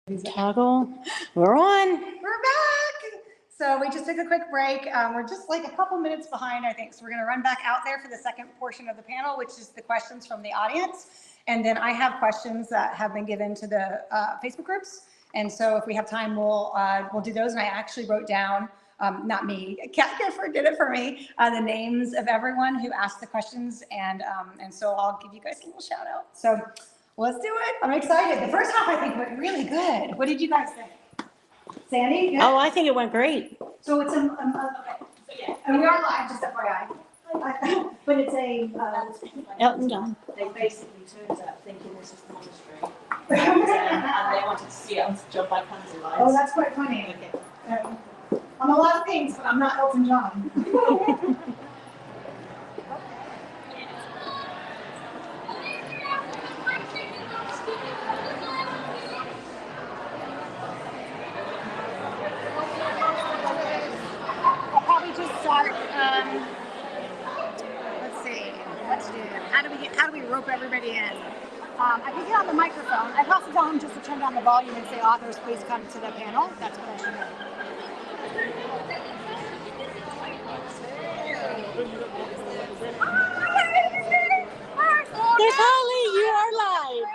Toggle. We're on. We're back. So we just took a quick break. We're just like a couple minutes behind, I think. So we're going to run back out there for the second portion of the panel, which is the questions from the audience. And then I have questions that have been given to the Facebook groups. And so if we have time, we'll do those. And I actually wrote down, not me, Kat Gifford did it for me, the names of everyone who asked the questions. And so I'll give you guys a little shout out. So let's do it. I'm excited. The first half, I think, went really good. What did you guys think? Sandy? Good? Oh, I think it went great. So it's okay. So yeah, and we are live, just FYI. But it's a Elton John. They basically turned up thinking this is the monastery, and they wanted to see it on John by Candlelight. Oh, that's quite funny. Okay. I'm a lot of things, but I'm not Elton John. Let's see, what to do. How do we rope everybody in? I can get on the microphone. I'd also tell them just to turn down the volume and say, authors, please come to the panel. That's what I should do. There's Holly. You are live.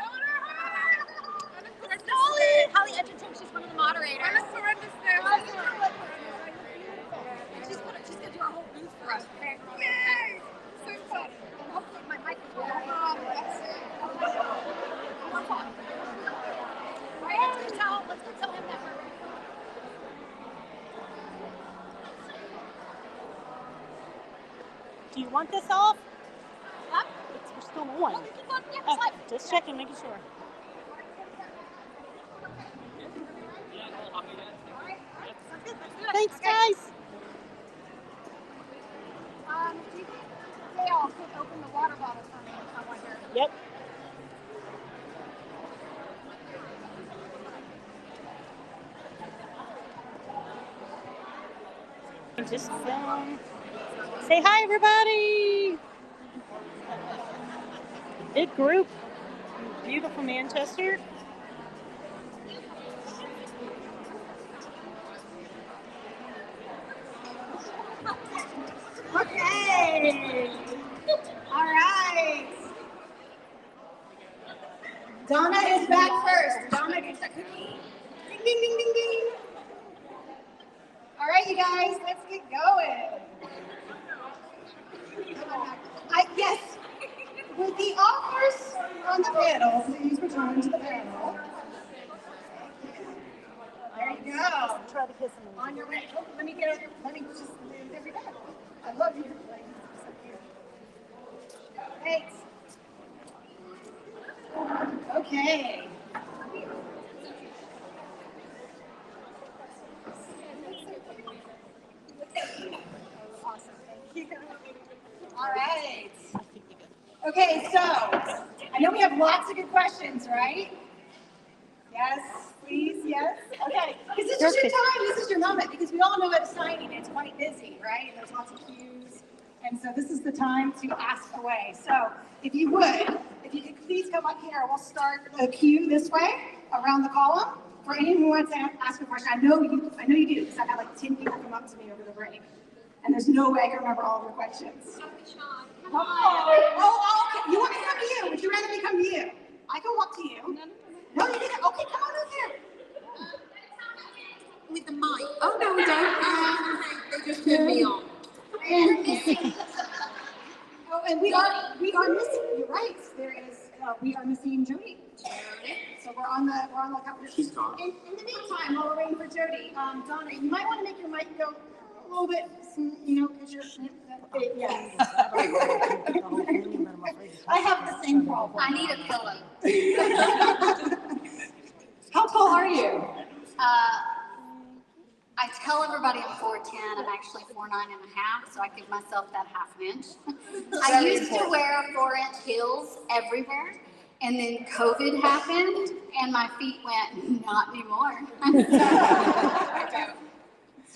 That's Holly. Holly Edgerton, she's one of the moderators. She's going to do our whole booth for us. Yay! So fun. And hopefully my microphone. That's it. More fun. All right, let's go tell him that we're ready. Do you want this off? Huh? We're still on. Oh, we can go, yeah, it's live. Just checking, making sure. All right. Sounds good. Let's do it. Thanks, Okay. guys. Do you think Dale could open the water bottle for me? I wonder. Yep. Just film. Say hi, everybody. Big group. Beautiful Manchester. Okay. All right. Donna is back first. Donna gets a cookie. Ding, ding, ding, ding, ding. All right, you guys, let's get going. Yes, with the authors on the panel, please return to the panel. There you go. Try to kiss him. On your way. Oh, let me just, there we go. I love you. So cute. Thanks. Okay. Awesome. Thank you. All right. Okay, so I know we have lots of good questions, right? Yes, please, yes. Okay, because this is your time, this is your moment, because we all know at a signing it's quite busy, right? There's lots of queues, and so this is the time to ask away. So if you could please come up here, we'll start the queue this way around the column. For anyone who wants to ask a question, I know you do, because I've had like 10 people come up to me over the break, and there's no way I can remember all of your questions. Oh, okay. You want me to come to you? Would you rather me come to you? I can walk to you. No, you didn't. Okay, come on over here. With the mic. Oh, no, we don't. They just put me on. Oh, and we are missing. You're right. There is. We are missing Jodi. So we're on the cover. She's gone. In the meantime, while we're waiting for Jodi, Donna, you might want to make your mic go a little bit, because you're. Yes. I have the same problem. I need a pillow. How tall are you? I tell everybody I'm 4'10". I'm actually 4'9.5", so I give myself that half an inch. I used to wear 4-inch heels everywhere, and then COVID happened, and my feet went, not anymore.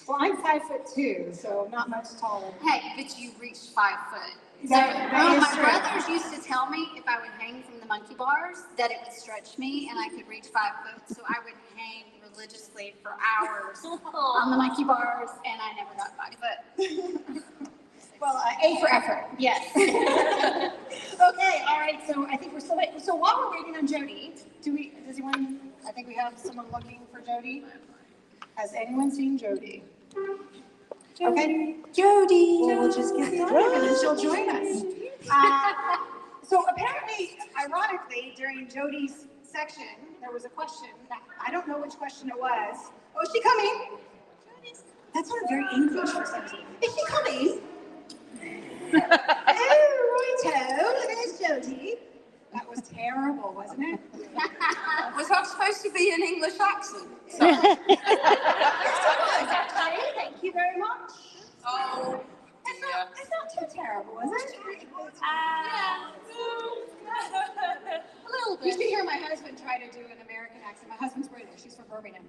Well, I'm 5'2", so not much taller. Hey, but you reached 5 foot. That is my true. brothers used to tell me if I would hang from the monkey bars that it would stretch me and I could reach 5 foot. So I would hang religiously for hours on the monkey bars, and I never got 5 foot. Well, A for effort. Yes. Okay, all right, so I think we're still waiting. So while we're waiting on Jodi, does anyone, I think we have someone looking for Jodi. Has anyone seen Jodi? Okay, Jodi. Well, we'll just get started and then she'll join us. So apparently, ironically, during Jodi's section, there was a question that I don't know which question it was. Oh, is she coming? That sounded very English for some reason. Is she coming? Oh, righto, there's Jodi. That was terrible, wasn't it? Was that supposed to be an English accent? Yes, it was, actually. Thank you very much. Oh, It's not too terrible, is it? A little You bit. should hear my husband try to do an American accent. My husband's British. He's from Birmingham.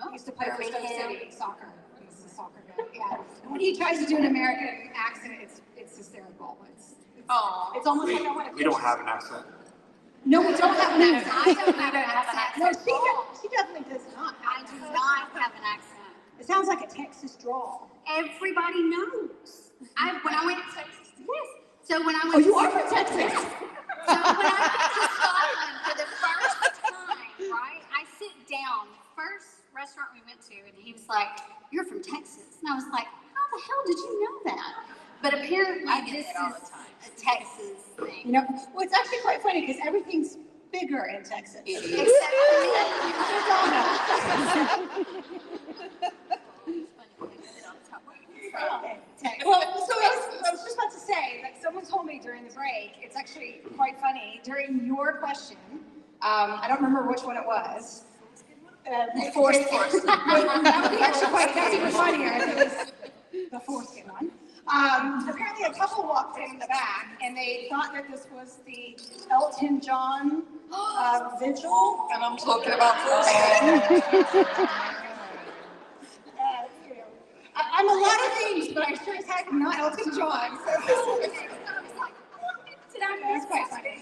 He used to play for Stoke City soccer. He's a soccer guy. Yeah. And when he tries to do an American accent, it's hysterical. It's almost like I want to. We don't have an accent. No, we don't have an accent. I don't have an accent. No, she definitely does not. I do not have an accent. It sounds like a Texas drawl. Everybody knows. When I went to Texas, yes. So when I went Oh, you to, are from Texas. So when I went to Scotland for the first time, right? I sit down. First restaurant we went to, and he was like, "You're from Texas," and I was like, "How the hell did you know that?" But apparently, this is a Texas thing. You know, well, it's actually quite funny because everything's bigger in Texas. Except Well, so I was just about to say that someone told me during the break, it's actually quite funny, during your question, I don't remember which one it was. The foreskin. That would be actually that's even funnier if it was the foreskin one. Apparently a couple walked in the back and they thought that this was the Elton John vigil. and I'm talking about foreskin. I'm a lot of things, but I sure as heck am not Elton John. So that's quite funny.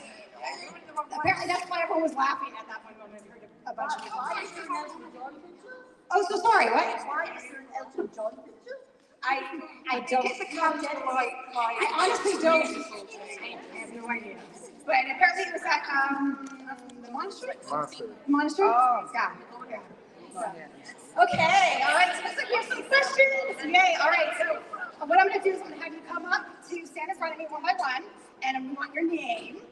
Apparently that's why everyone was laughing at that one moment. We heard a bunch of people. Oh, so sorry, what? Why is there an Elton John picture? I don't. It's a character like I honestly don't. I have no idea. But apparently it was at the monastery. Monastery? Oh. Yeah. Okay, all right, so looks like we have some questions. Yay, all right, so what I'm gonna do is I'm gonna have you come up to stand in front of me one by one, and we want your name,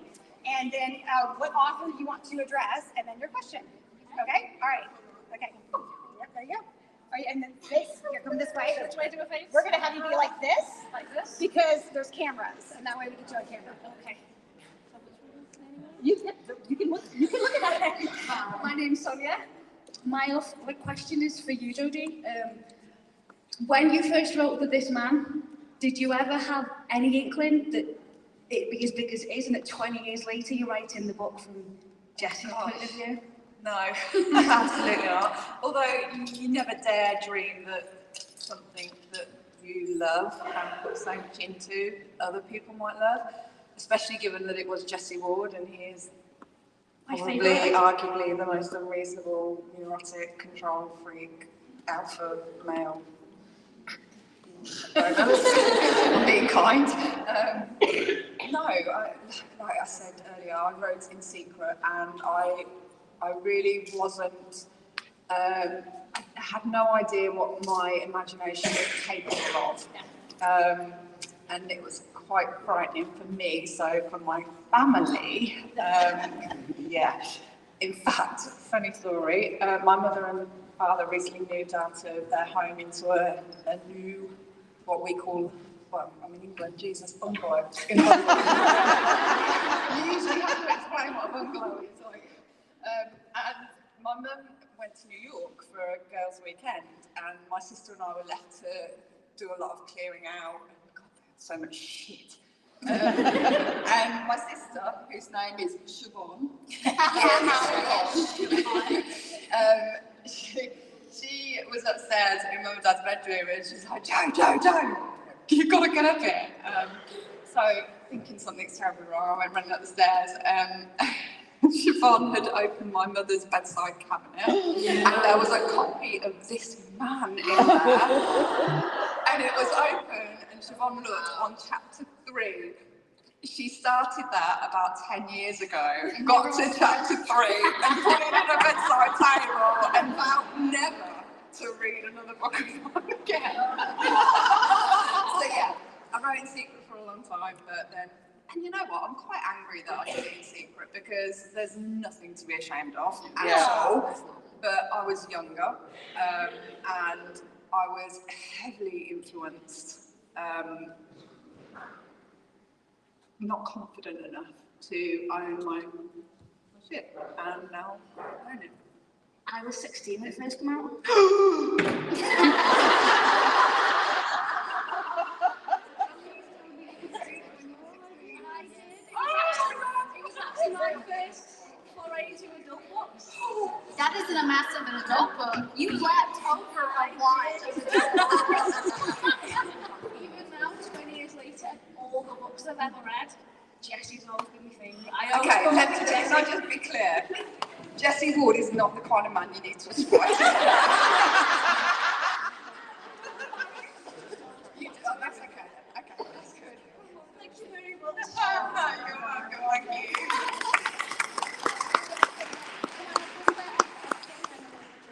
and then what author you want to address, and then your question. Okay, all right, okay. Yep, there you go. All right, and then face, here, come this way. Which way do I face? We're gonna have you be like this, Like this? because there's cameras, and that way we get you on camera. Okay. You can look at it. My name's Sonia. My question is for you, Jodi. When you first wrote For This Man, did you ever have any inkling that it'd be as big as it is, and that 20 years later you're writing the book from Jessie's point of view? No, absolutely not. Although you never dare dream that something that you love and put so much into other people might love, especially given that it was Jessie Ward and he is probably, arguably, the most unreasonable, neurotic, control freak, alpha male. Being kind. Like I said earlier, I wrote in secret, and I really wasn't. I had no idea what my imagination was capable of, and it was quite frightening for me. So for my family, yeah. In fact, funny story. My mother and father recently moved out of their home into a new, what we call, well, I'm in England, Jesus, bungalow. You usually have to explain what a bungalow is like. And my mum went to New York for a girls' weekend, and my sister and I were left to do a lot of clearing out. God, so much shit. And my sister, whose name is Siobhan, she was upstairs in Mum and Dad's bedroom, and she's like, Joe, you've got to get up here. So thinking something's terribly wrong. I went running up the stairs. Siobhan had opened my mother's bedside cabinet, and there was a copy of this man in there. And it was open, and Siobhan looked on chapter 3. She started that about 10 years ago, got to chapter 3, and put it on a bedside table, and vowed never to read another book of mine again. So yeah, I wrote in secret for a long time, but then, and you know what, I'm quite angry that I did it in secret, because there's nothing to be ashamed of at all. But I was younger, and I was heavily influenced, not confident enough to own my shit, and now I own it. I was 16 when it first came out. My first foray into adult books. That isn't a massive adult book. You leapt over a lot. Even now, 20 years later, all the books I've ever read, Jessie's always been my favourite. Okay, let me just be clear. Jesse Ward is not the kind of man you need to aspire to. That's okay. Okay, that's good. Thank you very much. You're welcome, thank you.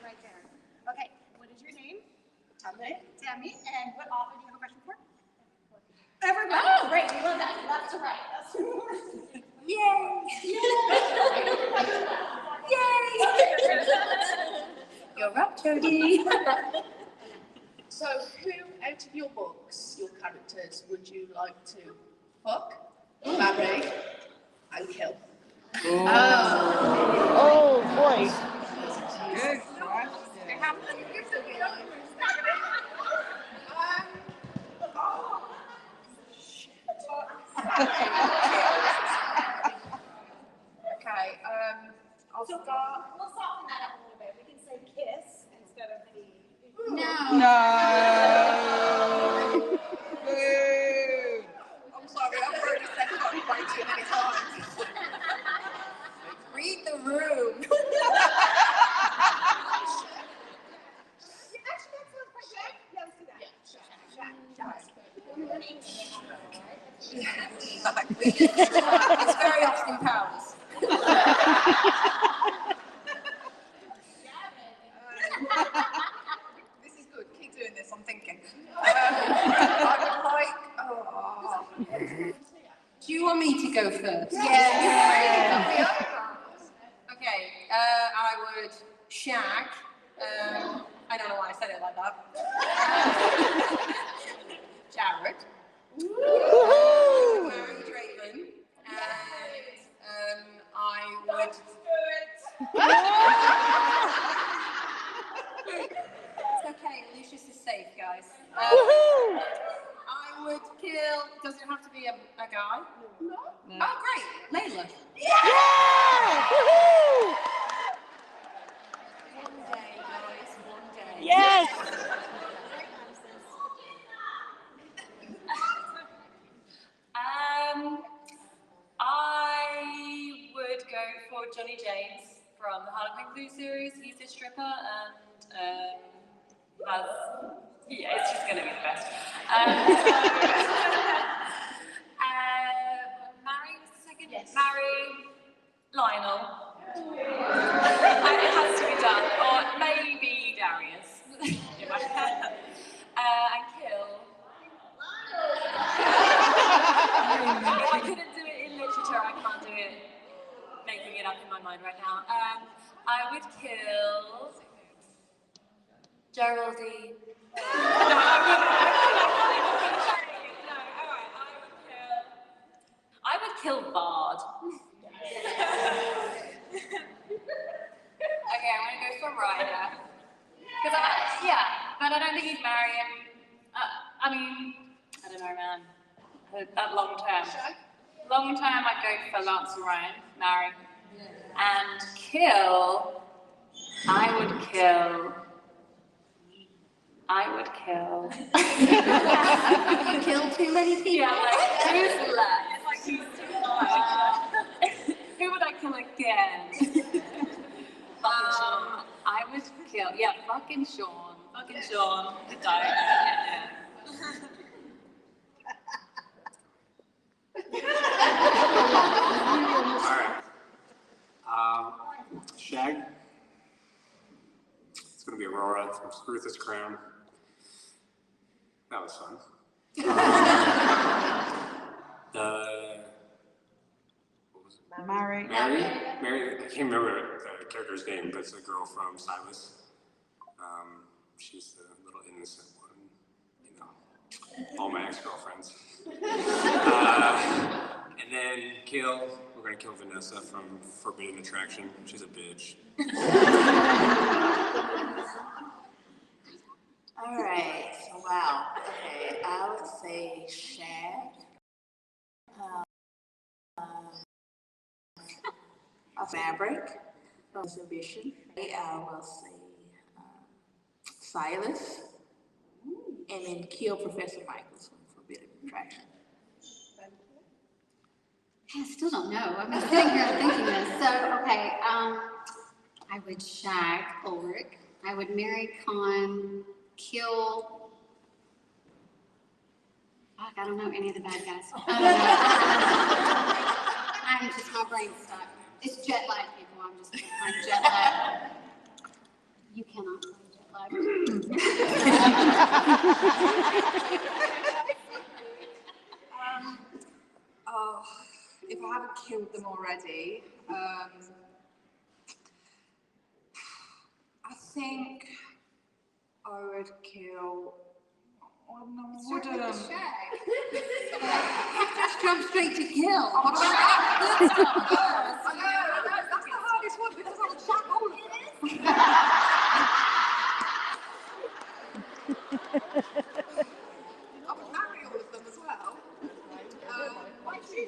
Right there. Okay, what is your name? Tammy. And what author do you have a question for? Everybody. Oh, great. We love that. Left to right. That's Yay! You're up, Jodi. So, who out of your books, your characters, would you like to fuck, marry, and kill? Oh boy. Good. Okay, I'll start. We'll soften that up a little bit. We can say kiss instead of the. No. No. I'm sorry, I've already said fuck way too many times. Read the room. Actually, that sounds quite good. Yeah, let's do that. Exactly. It's very Austin Powers. This is good. Keep doing this. I'm thinking. I would like. Do you want me to go first? Yeah. Okay. I would shag. I don't know why I said it like that. Jared. Mary Draven. And I would. It's okay. Lucius is safe, guys. I would kill. Does it have to be a guy? No. Oh, great. Layla. Yeah! Woohoo! One day, guys. One day. Yes! I would go for Johnny James from the Harlequin Blue series. He's a stripper and it's just going to be the best. Marry was the second. Yes. Marry Lionel. And it has to be done, or maybe Darius. And kill. If I couldn't do it in literature, I can't do it making it up in my mind right now. I would kill Geraldine. No, I wouldn't. I would kill Bard. Okay, I'm gonna go for Ryder. But I don't think he'd marry him. I mean, I don't know, man. At long term. Long term, I'd go for Lance and Ryan, marry. And kill. I would kill. You killed too many people. Yeah, like, who's left? Who would I kill again? I would kill, fucking Sean. Fucking Sean. Good die. Yeah. Alright. Shag. It's gonna be Aurora from Ruthless Crown. That was fun. What was it? Mary. Mary? I can't remember the character's name, but it's the girl from Silas. She's the little innocent one, you know, all my ex-girlfriends. And then we're gonna kill Vanessa from Forbidden Attraction. She's a bitch. All right, wow, okay, I would say Shag. A Fabric from Exhibition. I will say Silas. And then kill Professor Michaels from Forbidden Attraction. I still don't know. I'm just sitting here thinking this. So, okay, I would shag Ulrich. I would marry Khan, kill. Fuck, I don't know any of the bad guys. I don't know. I'm just, my brain's stuck. It's jet lag, people. I'm jet lag. You cannot play jet lag. If I haven't killed them already, I think I would kill. Oh no, what Start with the shag. Just jump straight to kill. That's the hardest one because I'll shag all of them. I would marry all of them as well. Actually,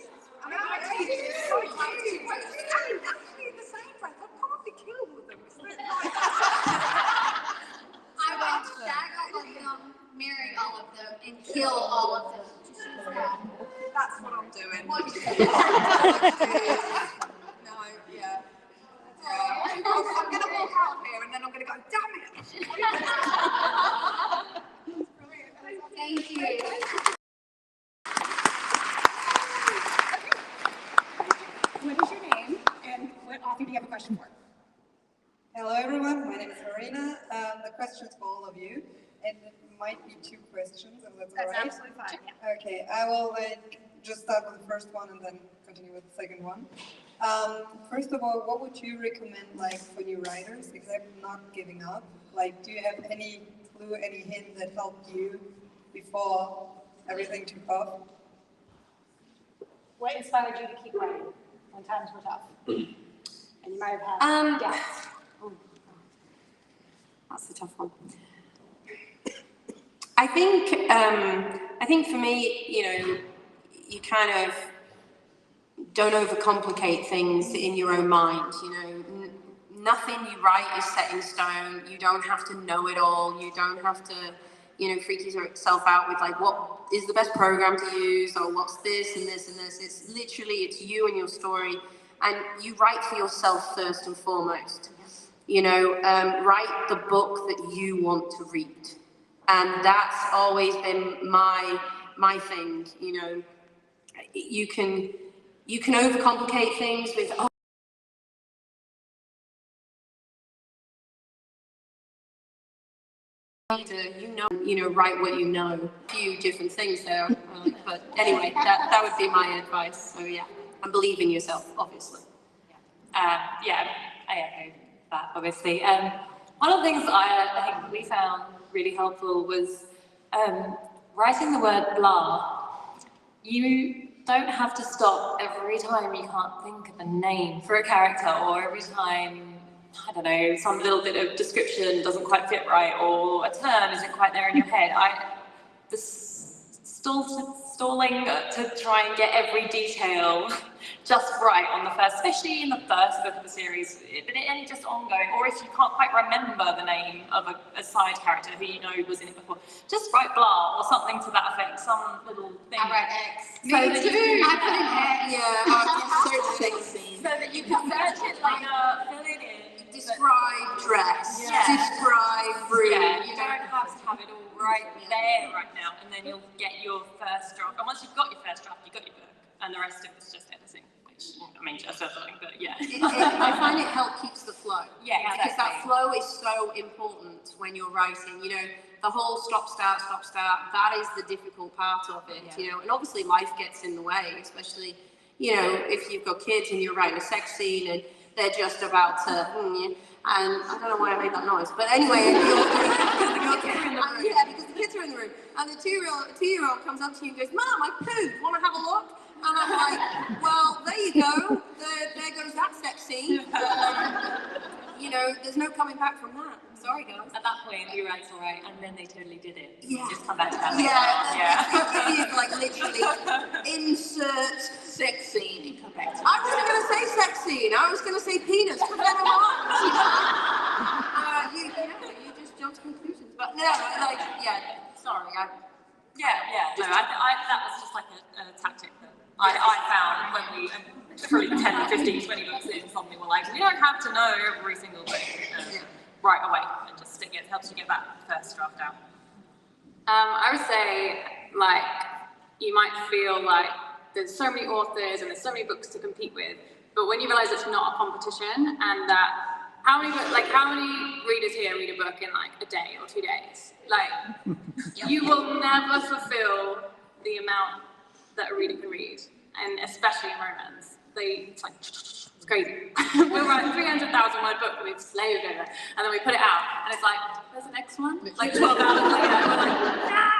in the same breath, I'd probably kill all of them. I would shag all of them, marry all of them, and kill all of them. That's what I'm doing. No, yeah. I'm going to walk out of here and then I'm going to go, damn it! Thank you. What is your name and what author do you have a question for? Hello everyone, my name is Marina. The question is for all of you, and it might be 2 questions, if that's all right. That's absolutely fine, yeah. Okay, I will just start with the first one and then continue with the second one. First of all, what would you recommend for new writers, except not giving up? Do you have any clue, any hint that helped you before everything took off? What inspired you to keep writing when times were tough? And you might have had doubts. That's a tough one. I think for me, you kind of don't overcomplicate things in your own mind. Nothing you write is set in stone. You don't have to know it all. You don't have to, freak yourself out with what is the best program to use or what's this and this and this. It's you and your story, and you write for yourself first and foremost. Write the book that you want to read. And that's always been my thing. You can overcomplicate things with, write what you know. A few different things there. But anyway, that would be my advice. So yeah, and believe in yourself, obviously. I echo that, obviously. One of the things I think we found really helpful was writing the word blah. You don't have to stop every time you can't think of a name for a character, or every time, I don't know, some little bit of description doesn't quite fit right, or a term isn't quite there in your head. The stalling to try and get every detail just right on the first, especially in the first book of the series, but any just ongoing, or if you can't quite remember the name of a side character who you know was in it before, just write blah or something to that effect, some little thing. I write X. So that you can, I put an X. Yeah, search sex scene. so that you can search it later, fill it in. Describe dress, Yeah. describe room. Yeah, you don't have to have it all right there right now, and then you'll get your first draft. And once you've got your first draft, you've got your book, and the rest of it's just editing. Which, I mean, just editing, but yeah. I find it keeps the flow. Yeah, exactly. Because that flow is so important when you're writing. You know, the whole stop, start, that is the difficult part of it, you know. And obviously life gets in the way, especially, you know, if you've got kids and you're writing a sex scene and they're just about to, and I don't know why I made that noise, but anyway, because the kids are in the room, and the two-year-old comes up to you and goes, "Mom, I pooed, want to have a look?" And I'm like, "Well, there you go, there goes that sex scene." You know, there's no coming back from that. Sorry, guys. At that point, you write all right, and then they totally did it. Yeah. You just come back to that. Yeah. Like literally insert sex scene. Come back to I wasn't going to say sex scene. I was going to say penis. But then you just jump to conclusions. But no, like, sorry. No, that was just like a tactic that I found when we, through 10, 15, 20 books in, something were like, we don't have to know every single thing right away, and just stick it. It helps you get that first draft out. I would say, like, you might feel like there's so many authors and there's so many books to compete with, but when you realize it's not a competition, and that how many readers here read a book in like a day or 2 days? Like, you will never fulfill the amount that a reader can read, and especially in romance. It's like, it's crazy. We'll write a 300,000 word book with slaved over, and then we put it out, and it's like, where's the next one? Like 12 hours later, we're like, ah!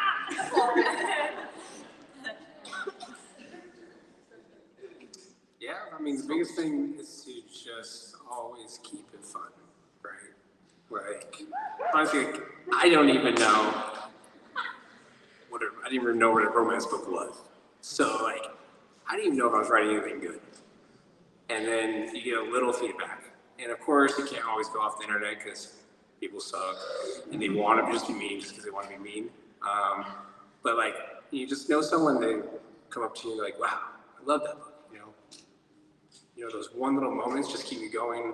Yeah, I mean, the biggest thing is to just always keep it fun, right? Like, honestly, I don't even know I didn't even know what a romance book was. So, like, I didn't even know if I was writing anything good. And then you get a little feedback. And of course, you can't always go off the internet because people suck and they want to just be mean just because they want to be mean. But, like, you just know someone, they come up to you and like, wow, I love that book. You know, those one little moments just keep you going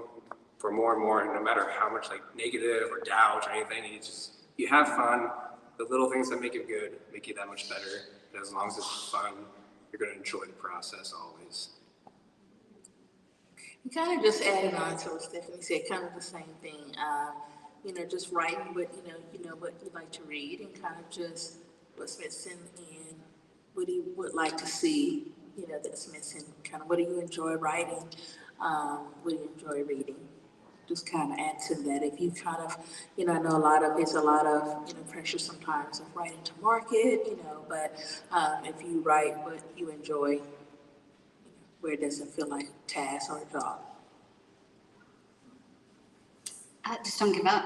for more and more, and no matter how much like negative or doubt or anything, you have fun. The little things that make it good make you that much better. And as long as it's fun, you're going to enjoy the process always. You kind of just added on to what Stephanie said, kind of the same thing. You know, just writing what you know what you'd like to read, and kind of just what's missing and what you would like to see. You know, that's missing. Kind of what do you enjoy writing? What do you enjoy reading? Just kind of add to that. If you kind of, you know, I know there's a lot of, you know, pressure sometimes of writing to market, you know, but if you write what you enjoy, you know, where it doesn't feel like a task or a job. Just don't give up.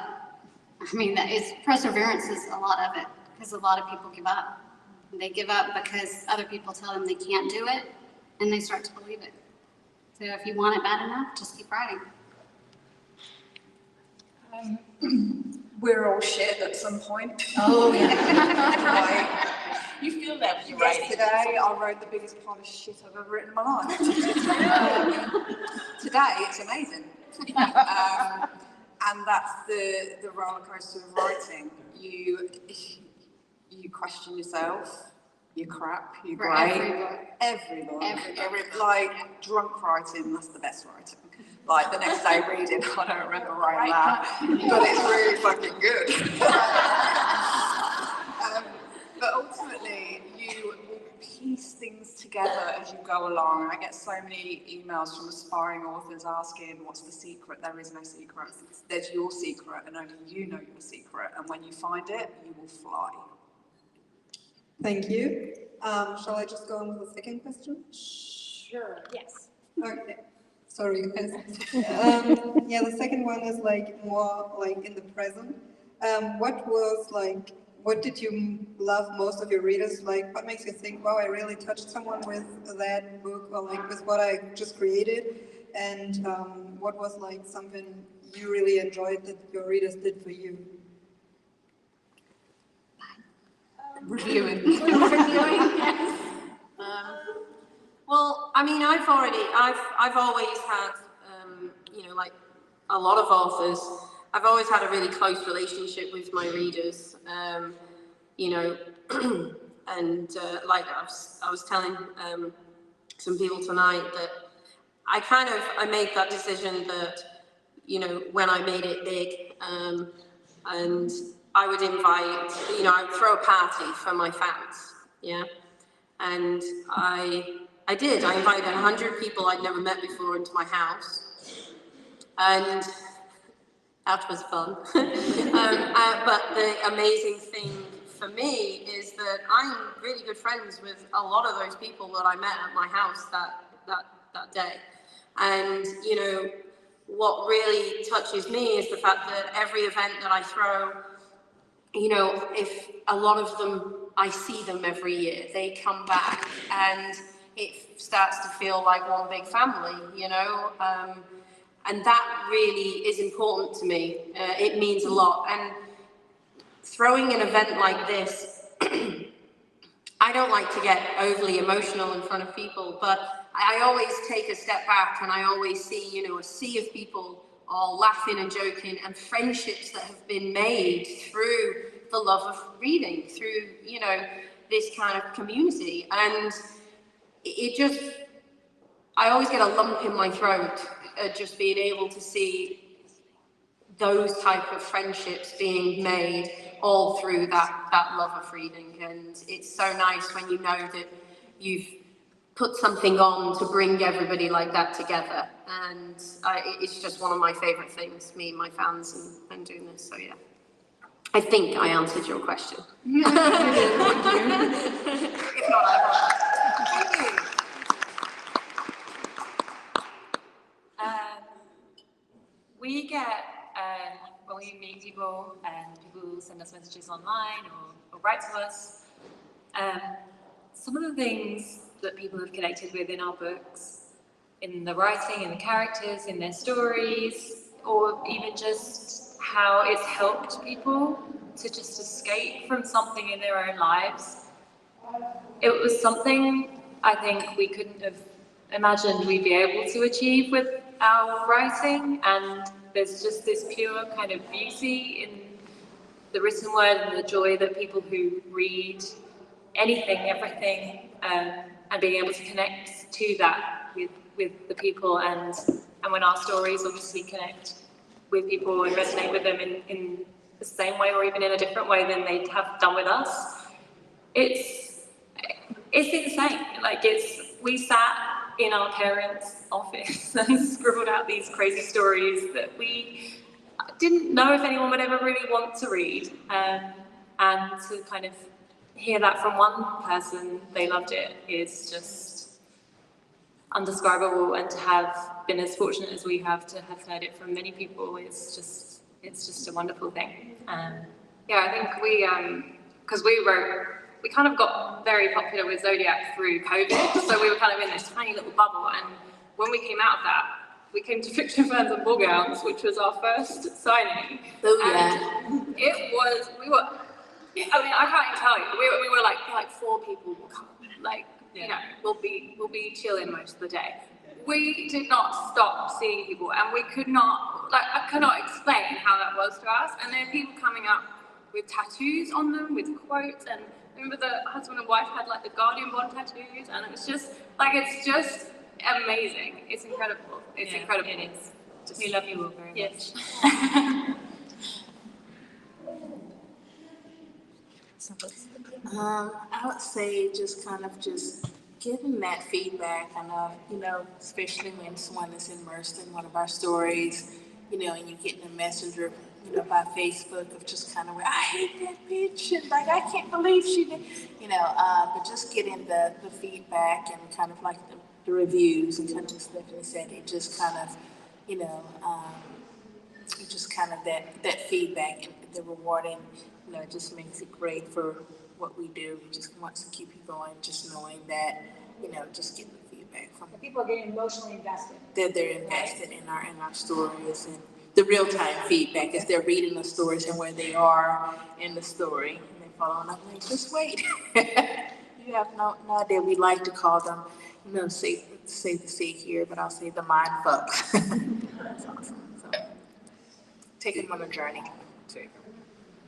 I mean, perseverance is a lot of it, because a lot of people give up. They give up because other people tell them they can't do it, and they start to believe it. So if you want it bad enough, just keep writing. We're all shit at some point. Oh, yeah. Like, You feel that when you write it. yesterday, I wrote the biggest pile of shit I've ever written in my life. Today, it's amazing. And that's the roller coaster of writing. You question yourself, you're crap, you're great. Every book. Like, drunk writing, that's the best writing. Like, the next day reading, I don't remember writing that, but it's really fucking good. But ultimately, you will piece things together as you go along. I get so many emails from aspiring authors asking, what's the secret? There is no secret. There's your secret, and only you know your secret. And when you find it, you will fly. Thank you. Shall I just go on with the second question? Sure. Yes. Okay. Sorry, guys. Yeah, the second one is like more like in the present. What was like what did you love most of your readers? Like, what makes you think, wow, I really touched someone with that book, or like with what I just created? And what was like something you really enjoyed that your readers did for you? Reviewing. Yes. Well, I mean, I've always had, you know, like a lot of authors, I've always had a really close relationship with my readers, you know, and like I was telling some people tonight that I made that decision that, you know, when I made it big, and I would invite, you know, I would throw a party for my fans, yeah, and I invited 100 people I'd never met before into my house, and that was fun. But the amazing thing for me is that I'm really good friends with a lot of those people that I met at my house that day. And, you know, what really touches me is the fact that every event that I throw, you know, if a lot of them, I see them every year, they come back and it starts to feel like one big family, you know, and that really is important to me. It means a lot. And throwing an event like this, I don't like to get overly emotional in front of people, but I always take a step back and I always see, you know, a sea of people all laughing and joking, and friendships that have been made through the love of reading, through, you know, this kind of community. And it just, I always get a lump in my throat at just being able to see those type of friendships being made all through that love of reading. And it's so nice when you know that you've put something on to bring everybody like that together. And it's just one of my favorite things, me and my fans and doing this. So yeah, I think I answered your question. If not, I won't. Thank you. We get, when we meet people and people send us messages online or write to us, some of the things that people have connected with in our books, in the writing, in the characters, in their stories, or even just how it's helped people to just escape from something in their own lives. It was something I think we couldn't have imagined we'd be able to achieve with our writing, and there's just this pure kind of beauty in the written word and the joy that people who read anything, everything, and being able to connect to that with the people, and when our stories obviously connect with people and resonate with them in the same way or even in a different way than they have done with us. It's insane. Like, we sat in our parents' office and scribbled out these crazy stories that we didn't know if anyone would ever really want to read, and to kind of hear that from one person, they loved it, is just undescribable. And to have been as fortunate as we have to have heard it from many people, it's just a wonderful thing. Yeah, I think because we kind of got very popular with Zodiac through COVID, so we were kind of in this tiny little bubble, and when we came out of that, we came to Fiction Fans and Ballgowns, which was our first signing. Oh yeah. And I mean, I can't even tell you. We were like 4 people will come. Like, you know, we'll be chilling most of the day. We did not stop seeing people, and we could not, like, I cannot explain how that was to us. And there are people coming up with tattoos on them, with quotes, and I remember the husband and wife had like the Guardian Bond tattoos, and it was just like, it's just amazing. It's incredible. It's incredible. It is. We love you all very much. I would say just kind of just giving that feedback, and you know, especially when someone is immersed in one of our stories, you know, and you get in a messenger, you know, by Facebook of just kind of, I hate that bitch, and like, I can't believe she did, you know, but just getting the feedback and kind of like the reviews, and kind of Stephanie said, it just kind of, you know, just kind of that feedback and the rewarding you know, it just makes it great for what we do. We just wants to keep you going, just knowing that, you know, just getting the feedback from People are getting emotionally invested. they're invested in our stories, and the real time feedback as they're reading the stories and where they are in the story, and they follow. And I'm like, just wait. You have no idea. We like to call them, you know, say the C here, but I'll say the mind fucks. That's awesome. So taking them on a journey.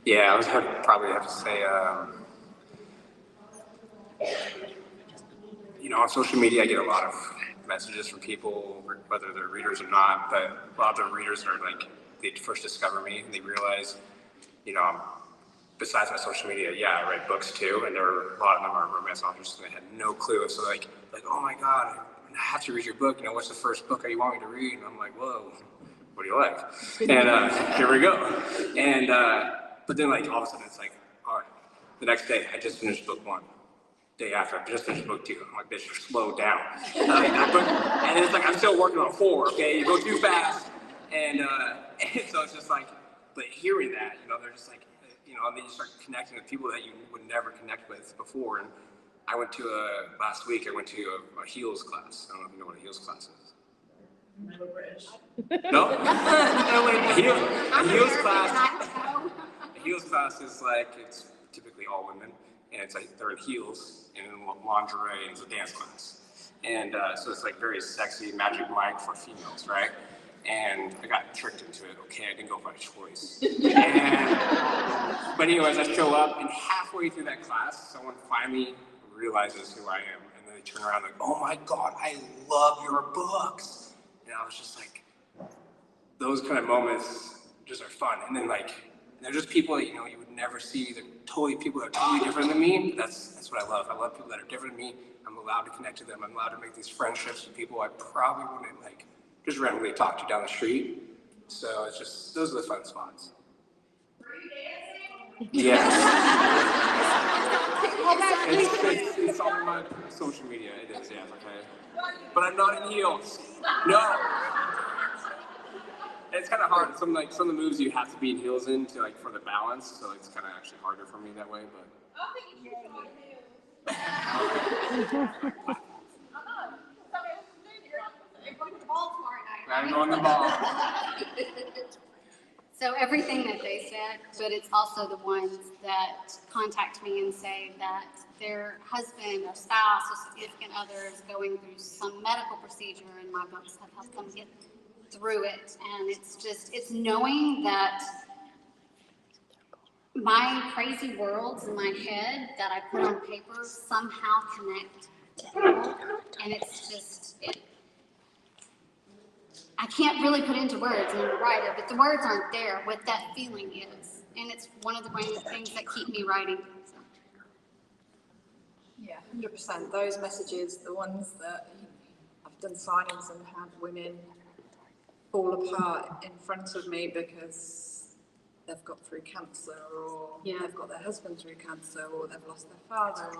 Yeah, I would probably have to say, you know, on social media, I get a lot of messages from people, whether they're readers or not, but a lot of the readers are like, they first discover me and they realize, you know, besides my social media, yeah, I write books too, and a lot of them are romance authors, and they had no clue. So like, oh my God, I have to read your book. You know, what's the first book you want me to read? And I'm like, whoa, what do you like? And here we go. And but then like all of a sudden it's like, all right, the next day I just finished book 1. Day after, I just finished book 2. I'm like, bitch, slow down. And it's like, I'm still working on 4, okay? You go too fast. And so it's just like, but hearing that, you know, they're just like, you know, and then you start connecting with people that you would never connect with before. And I went to last week, I went to a heels class. I don't know if you know what a heels class is. Never British. No? A heels class. A heels class is like, it's typically all women. And it's like they're in heels and in lingerie, and it's a dance class. And so it's like very sexy, Magic Mike for females, right? And I got tricked into it. Okay, I didn't go by choice. But anyways, I show up, and halfway through that class, someone finally realizes who I am. And then they turn around like, oh my God, I love your books. And I was just like, those kind of moments just are fun. And then like, they're just people that, you know, you would never see. They're totally people that are totally different than me. That's what I love. I love people that are different than me. I'm allowed to connect to them. I'm allowed to make these friendships with people I probably wouldn't like just randomly talk to down the street. So it's just, those are the fun spots. Yes. It's all on my social media. It is, yeah, okay. But I'm not in heels. No. It's kind of hard. Some of the moves you have to be in heels in to like for the balance, so it's kind of actually harder for me that way. But I'm going the ball. So everything that they said, but it's also the ones that contact me and say that their husband or spouse or significant other is going through some medical procedure, and my books have helped them get through it. And it's just, it's knowing that my crazy worlds in my head that I put on paper somehow connect to people. And it's just, I can't really put into words, and I'm a writer, but the words aren't there, what that feeling is. And it's one of the things that keep me writing. So. Yeah, 100%. Those messages, the ones that I've done signings and had women fall apart in front of me because they've got through cancer, or they've got their husband through cancer, or they've lost their father,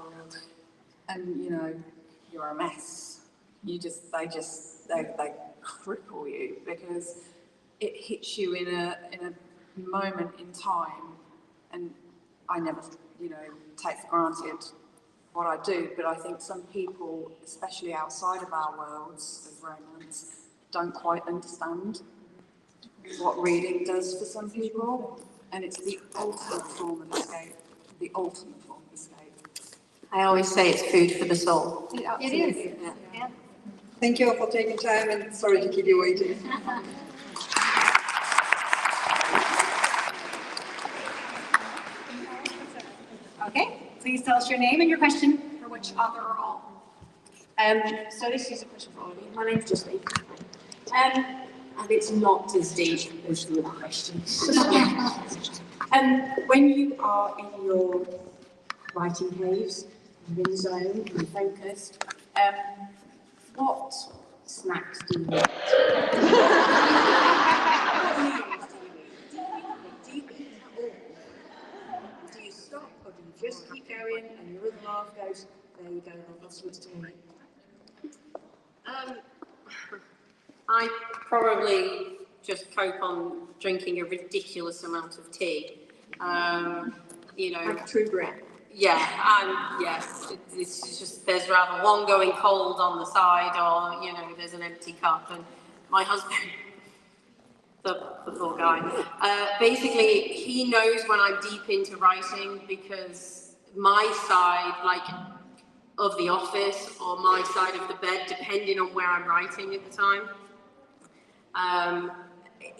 and you know, you're a mess. They cripple you because it hits you in a moment in time. And I never, you know, take for granted what I do, but I think some people, especially outside of our worlds of romance, don't quite understand what reading does for some people, and it's the ultimate form of escape. The ultimate form of escape. I always say it's food for the soul. It is. Yeah. Thank you all for taking time, and sorry to keep you waiting. Okay, please tell us your name and your question for which author or all. So this is a question for Ollie. My name's Jodi. And it's not as deep as the other questions. When you are in your writing caves, you're in the zone, you're focused, what snacks do you eat? Do you eat at all? Do you stop, or do you just keep going and your other half goes, there you go, I've got something to eat? I probably just cope on drinking a ridiculous amount of tea. you know. Like a true Brit. Yeah, yes, it's just, there's rather one going cold on the side, or, you know, there's an empty cup. And my husband, the poor guy, basically, he knows when I'm deep into writing, because my side, like, of the office, or my side of the bed, depending on where I'm writing at the time,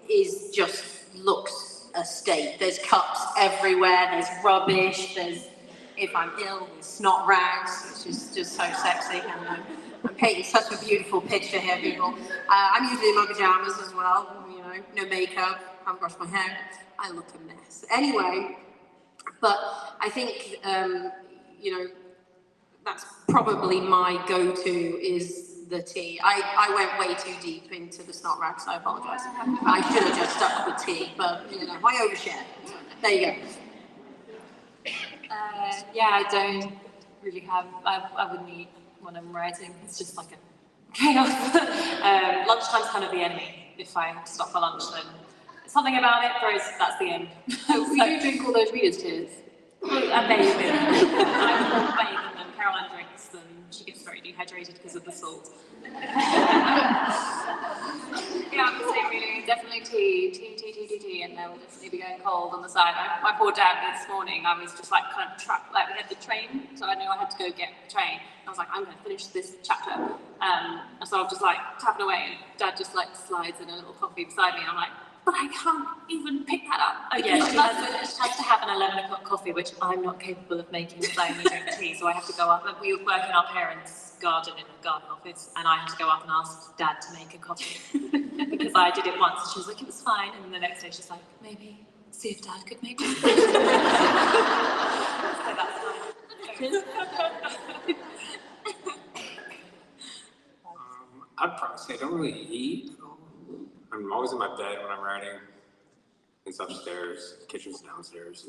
is just looks a state. There's cups everywhere, there's rubbish, there's, if I'm ill, there's snot rags, which is just so sexy. And I'm painting such a beautiful picture here, people. I'm usually in my pajamas as well, you know, no makeup, haven't brushed my hair. I look a mess. Anyway, but I think, you know, that's probably my go-to is the tea. I went way too deep into the snot rags, so I apologise. I should have just stuck with tea, but, you know, I overshare. There you go. Yeah, I don't really have, I wouldn't eat when I'm writing. It's just like a chaos. Lunchtime's kind of the enemy. If I stop for lunch, then something about it throws, that's the end. So you do drink all those readers' tears? Amazing. I'm more bacon than Caroline drinks, and she gets very dehydrated because of the salt. Yeah, I'm the same really. Definitely tea, and there will definitely be going cold on the side. My poor dad this morning, I was just like kind of trapped, like we had the train, so I knew I had to go get the train. I was like, I'm going to finish this chapter. And so I'm just like tapping away, and Dad just like slides in a little coffee beside me, and I'm like, but I can't even pick that up. Oh yeah, she has to have an 11 o'clock coffee, which I'm not capable of making because I only drink tea, so I have to go up. We work in our parents' garden in the garden office, and I had to go up and ask Dad to make a coffee because I did it once. She was like, it was fine, and then the next day she's like, maybe see if Dad could make one. So that's fine. I'd probably say I don't really eat. I'm always in my bed when I'm writing. It's upstairs, kitchen's downstairs.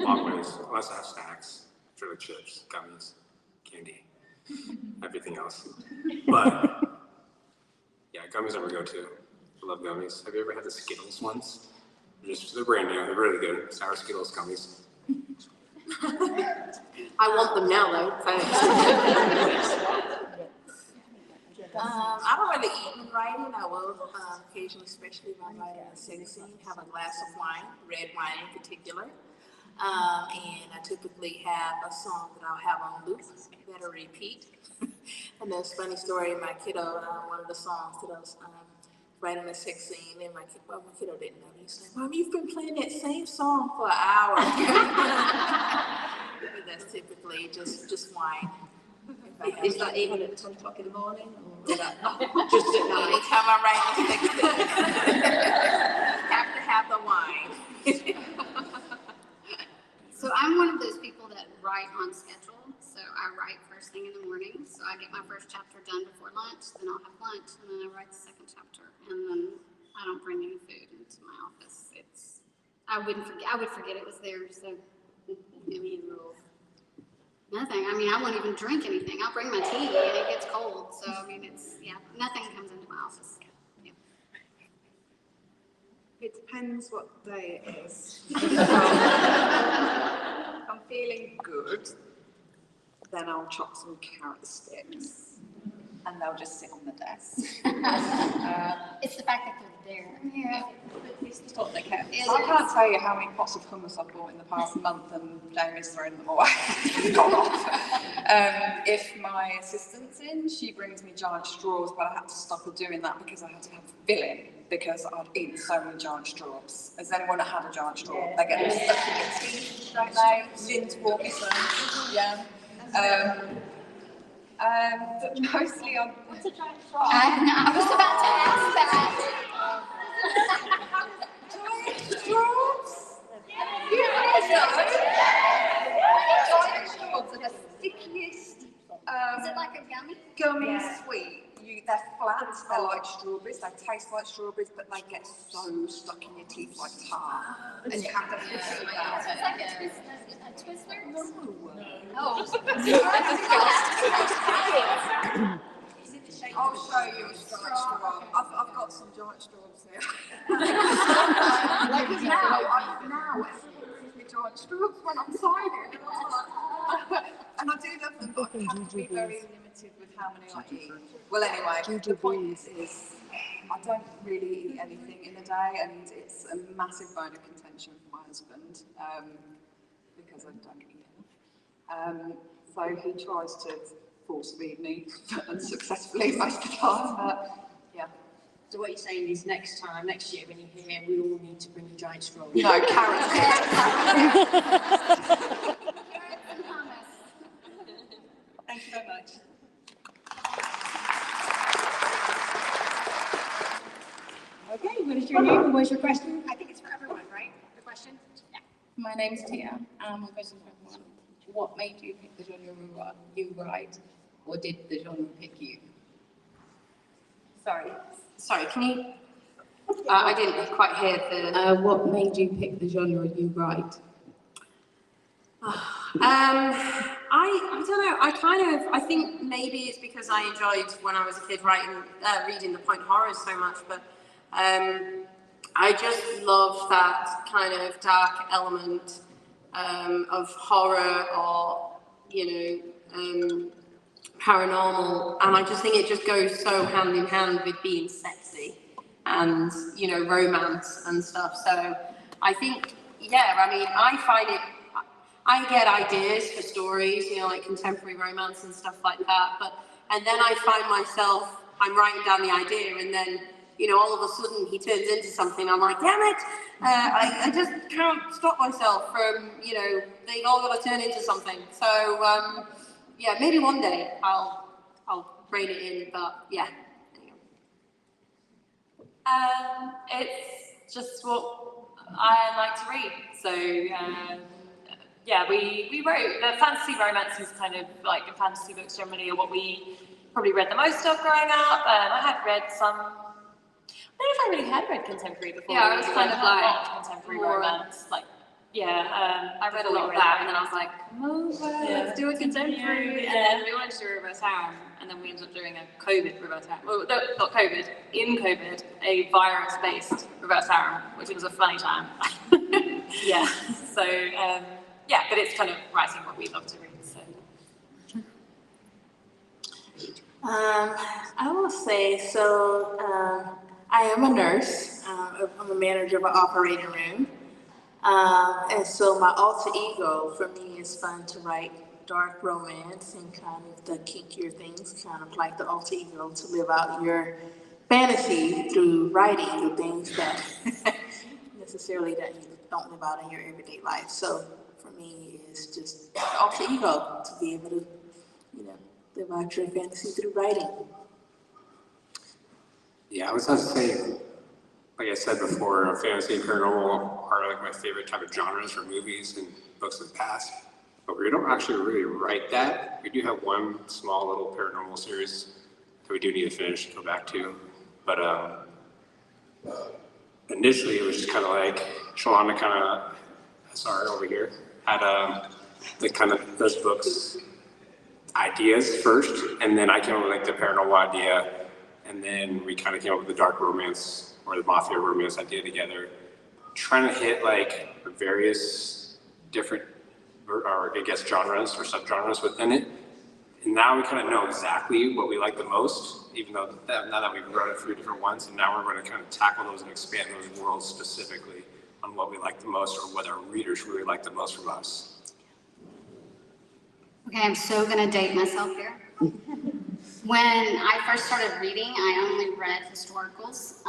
Long ways, unless I have snacks, like chips, gummies, candy, everything else. But yeah, gummies are my go-to. I love gummies. Have you ever had the Skittles ones? They're brand new, they're really good. Sour Skittles gummies. I want them now, though. I don't really eat when writing. I will occasionally, especially if I'm writing a sex scene, have a glass of wine, red wine in particular. And I typically have a song that I'll have on loop that'll repeat. And there's a funny story, my kiddo, one of the songs that I was writing a sex scene, and my kiddo didn't know. He's like, Mom, you've been playing that same song for an hour. But that's typically just wine. Is that even at 10 o'clock in the morning? Or is that just at night? Anytime I'm writing a sex scene, have to have the wine. So I'm one of those people that write on schedule. So I write first thing in the morning. So I get my first chapter done before lunch, then I'll have lunch, and then I write the second chapter. And then I don't bring any food into my office. I would forget it was there. So nothing. I mean, I won't even drink anything. I'll bring my tea and it gets cold. So I mean, nothing comes into my office. Yeah. It depends what day it is. If I'm feeling good, then I'll chop some carrot sticks and they'll just sit on the desk. It's the fact that they're there. Yeah. It's what they can. I can't tell you how many pots of hummus I've bought in the past month and Jamie's thrown them away. Gone off. If my assistant's in, she brings me giant straws, but I had to stop her doing that because I had to have filling because I'd eaten so many giant straws. Has anyone had a giant straw? They get them stuck in your teeth, don't they? Lynn's walking, so yeah. But mostly on. What's a giant straw? I was about to ask that. Giant straws? You guys know? Giant straws are the stickiest. Is it like a gummy? Gummy sweet. They're flat, they're like strawberries, they taste like strawberries, but they get so stuck in your teeth like tar. And you have to push it out. It's like a Twizzler? No. Oh. I'll show you a giant straw. I've got some giant straws here. Now, everyone gives me giant straws. when I'm signing. And I do love them, but I have to be very limited with how many I eat. Well, anyway, the point is I don't really eat anything in a day, and it's a massive bone of contention for my husband because I don't eat enough. So he tries to force feed me unsuccessfully most of the time, but yeah. So what you're saying is next year when you're here, we all need to bring a giant straw. No, carrots. Thank you so much. Okay, what is your name and what's your question? I think it's for everyone, right? The question? Yeah. My name is Tia. My question is for everyone. What made you pick the genre you write, or did the genre pick you? Sorry, can you? I didn't quite hear the. What made you pick the genre you write? I don't know. I think maybe it's because I enjoyed when I was a kid reading the point horrors so much, but I just love that kind of dark element of horror or paranormal, and I just think it just goes so hand in hand with being sexy and romance and stuff. So I think I find it. I get ideas for stories, like contemporary romance and stuff like that. And then I find myself, I'm writing down the idea, and then, all of a sudden he turns into something. I'm like, damn it! I just can't stop myself from, they've all got to turn into something. So, maybe one day I'll rein it in, but yeah. It's just what I like to read. So, we wrote the fantasy romance is kind of like the fantasy books generally are what we probably read the most of growing up. I had read some. I don't know if I really had read contemporary before. Yeah, it was kind of like contemporary more, romance. I read a lot of that, and then I was like, let's do a contemporary. And then we wanted to do a reverse harem, and then we ended up doing a COVID reverse harem. Well, no, not COVID. In COVID, a virus-based reverse harem, which was a funny time. Yeah. So. But it's kind of writing what we love to read. So. I will say, I am a nurse. I'm a manager of an operating room. And so my alter ego for me is fun to write dark romance and kind of the kinkier things, kind of like the alter ego to live out your fantasy through writing the things that necessarily that you don't live out in your everyday life. So for me, it's just alter ego to be able to, live out your fantasy through writing. Yeah, I was going to say, like I said before, fantasy and paranormal are like my favorite type of genres for movies and books of the past. But we don't actually really write that. We do have one small little paranormal series that we do need to finish and go back to. But initially, it was just kind of like Shalana over here, had the kind of those books ideas first, and then I came up with like the paranormal idea, and then we kind of came up with the dark romance or the mafia romance idea together, trying to hit like various different, or I guess genres or subgenres within it. And now we kind of know exactly what we like the most, even though now that we've run it through different ones, and now we're going to kind of tackle those and expand those worlds specifically on what we like the most or what our readers really like the most from us. Okay, I'm so gonna date myself here. When I first started reading, I only read historicals.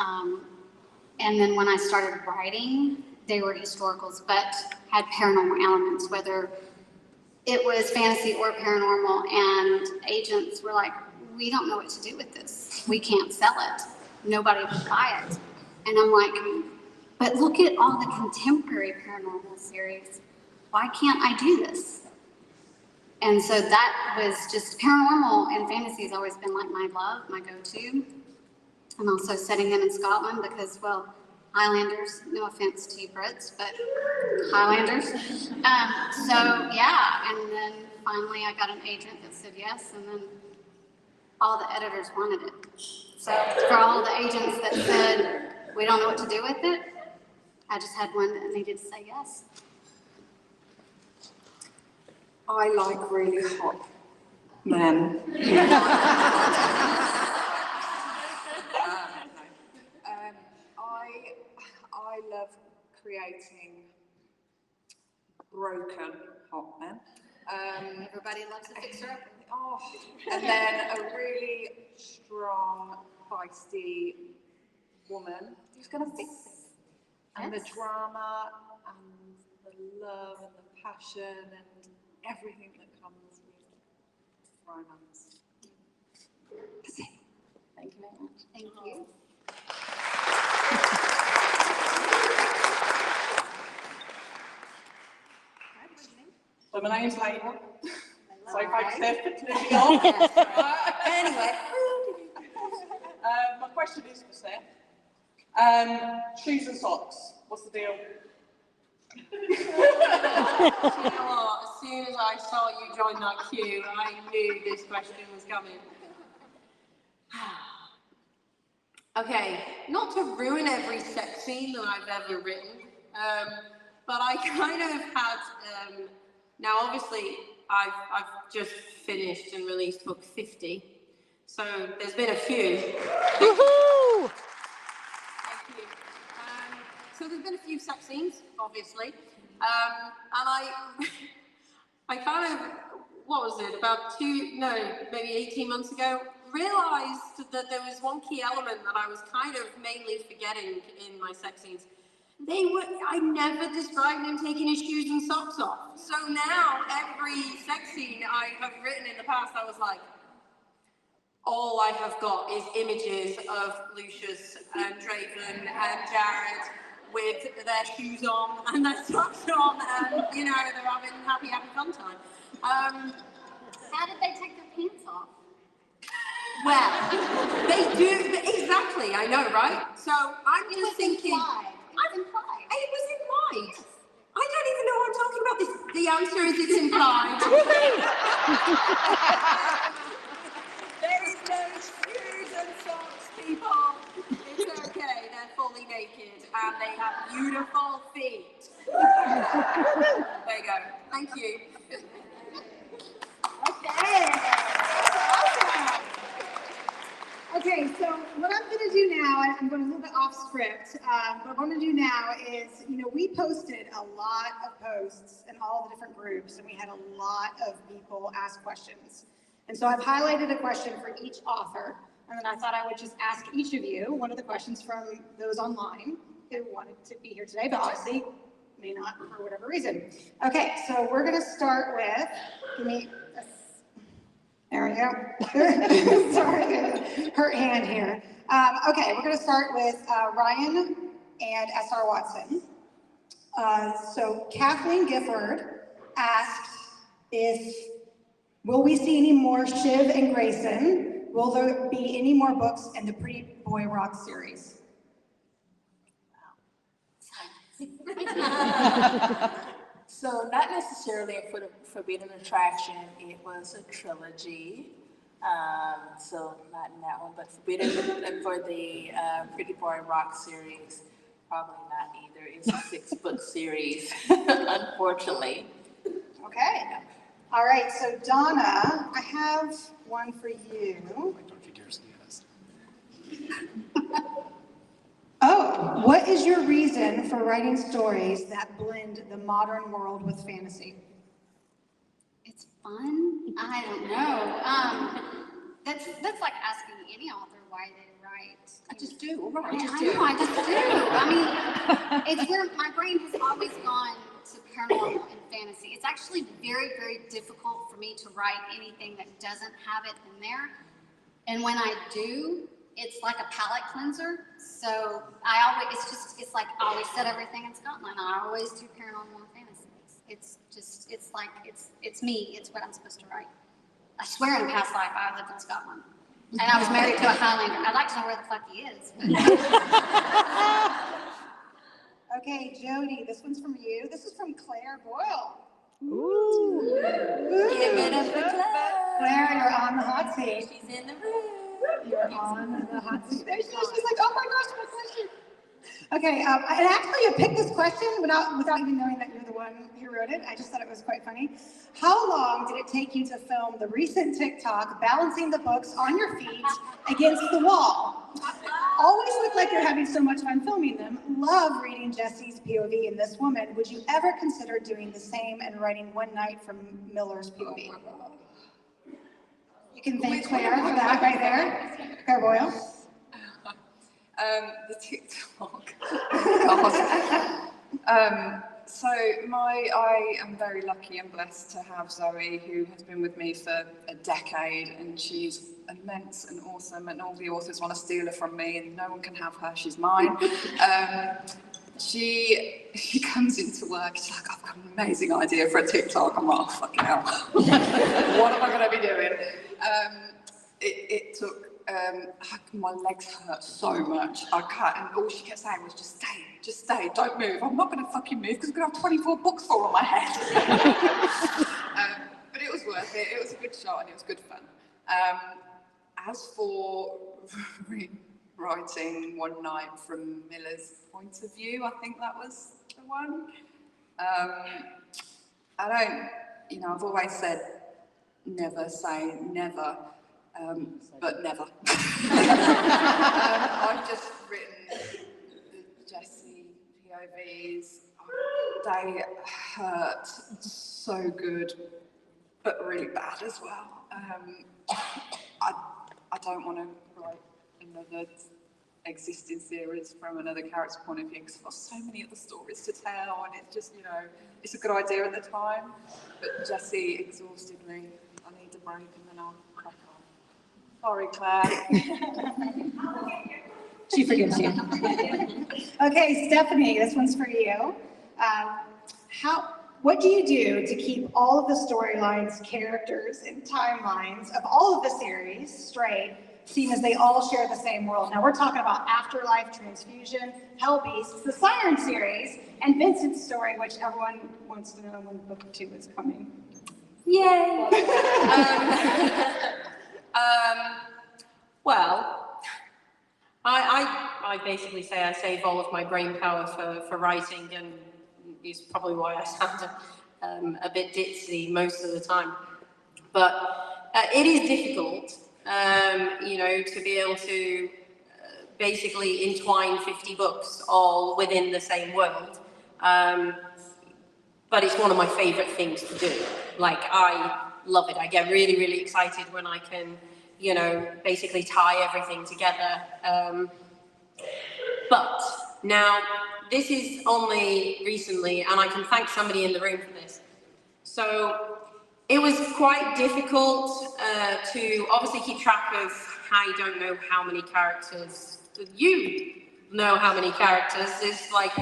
And then when I started writing, they were historicals, but had paranormal elements, whether it was fantasy or paranormal, and agents were like, we don't know what to do with this. We can't sell it. Nobody would buy it. And I'm like, but look at all the contemporary paranormal series. Why can't I do this? And so that was just paranormal, and fantasy has always been like my love, my go-to. I'm also setting them in Scotland because, well, Highlanders, no offense to you Brits, but Highlanders. And then finally I got an agent that said yes, and then all the editors wanted it. So for all the agents that said, we don't know what to do with it, I just had one that needed to say yes. I like really hot men. I love creating broken hot men. Everybody loves a fixer-upper. Oh, and then a really strong, feisty woman who's going to fix it. And the drama and the love and the passion and everything that comes with romance. That's it. Thank you very much. Thank you. So my name's Layla. So thanks, Steph, for moving on. Anyway. My question is for Steph. Shoes and socks, what's the deal? You know what? As soon as I saw you join that queue, I knew this question was coming. Okay, not to ruin every sex scene that I've ever written, but I kind of had, now obviously I've just finished and released book 50, so there's been a few. Woohoo! Thank you. So there's been a few sex scenes, obviously, and I kind of, what was it, about maybe 18 months ago, realized that there was one key element that I was kind of mainly forgetting in my sex scenes. I never described him taking his shoes and socks off. So now every sex scene I have written in the past, I was like, all I have got is images of Lucius and Draven and Jared with their shoes on and their socks on, and you know, they're having happy fun time. How did they take their pants off? Well, they do, exactly, I know, right? So I'm just thinking. It was implied. I don't even know what I'm talking about. The answer is it's implied. There is no shoes and socks, people. It's okay, they're fully naked and they have beautiful feet. There you go. Thank you. Okay, so what I'm going to do now, I'm going a little bit off script, what I'm going to do now is, we posted a lot of posts in all the different groups, and we had a lot of people ask questions. And so I've highlighted a question for each author, and then I thought I would just ask each of you one of the questions from those online who wanted to be here today, but obviously may not for whatever reason. Okay, so we're going to start with, there we go. Sorry, hurt hand here. Okay, we're going to start with Ryan and S.R. Watson. So Kathleen Gifford asked will we see any more Shiv and Grayson? Will there be any more books in the Pretty Boy Rock series? So not necessarily a forbidden attraction, it was a trilogy. So not in that one, but forbidden for the Pretty Boy Rock series, probably not either. It's a 6-book series, unfortunately. Okay. All right, so Donna, I have one for you. Don't you dare say yes. Oh, what is your reason for writing stories that blend the modern world with fantasy? It's fun. I don't know. That's like asking any author why they write. I just do, right? I know, I just do. I mean, it's where my brain has always gone to paranormal and fantasy. It's actually very, very difficult for me to write anything that doesn't have it in there. And when I do, it's like a palate cleanser. So it's like I always set everything in Scotland. I always do paranormal and fantasy. It's me. It's what I'm supposed to write. I swear in a past life I lived in Scotland. And I was married to a Highlander. I'd like to know where the fuck he is. Okay, Jodi, this one's from you. This is from Claire Boyle. Ooh. Give it up for Claire. Claire, you're on the hot seat. She's in the room. You're on the hot seat. There she is. She's like, oh my gosh, what question? Okay, and actually I picked this question without even knowing that you're the one who wrote it. I just thought it was quite funny. How long did it take you to film the recent TikTok balancing the books on your feet against the wall? Always look like you're having so much fun filming them. Love reading Jesse's POV in This Woman. Would you ever consider doing the same and writing One Night from Miller's POV? You can thank Claire for that right there. Claire Boyle. The TikTok. God. So I am very lucky and blessed to have Zoe, who has been with me for a decade, and she's immense and awesome, and all the authors want to steal her from me, and no one can have her, she's mine. She comes into work, she's like, I've got an amazing idea for a TikTok. I'm like, oh, fucking hell. What am I going to be doing? It took, my legs hurt so much. I can't, and all she kept saying was, just stay, don't move. I'm not going to fucking move because I'm going to have 24 books fall on my head. But it was worth it. It was a good shot and it was good fun. As for writing One Night from Miller's point of view, I think that was the one. I've always said never say never, but never. I've just written the Jessie POVs. They hurt so good, but really bad as well. I don't want to write another existing series from another character's point of view because I've got so many other stories to tell, and it's just, it's a good idea at the time, but Jessie exhausted me. I need a break and then I'll crack on. Sorry, Claire. She forgives you. Okay, Stephanie, this one's for you. What do you do to keep all of the storylines, characters, and timelines of all of the series straight, seeing as they all share the same world? Now we're talking about Afterlife, Transfusion, Hell Beasts, the Siren series, and Vincent's story, which everyone wants to know when book 2 is coming. Yay! Well, I basically say I save all of my brain power for writing, and is probably why I sound a bit ditzy most of the time. But it is difficult, to be able to basically entwine 50 books all within the same world. But it's one of my favorite things to do. Like, I love it. I get really, really excited when I can, basically tie everything together. But now, this is only recently, and I can thank somebody in the room for this. So it was quite difficult to obviously keep track of I don't know how many characters. You know how many characters. It's like,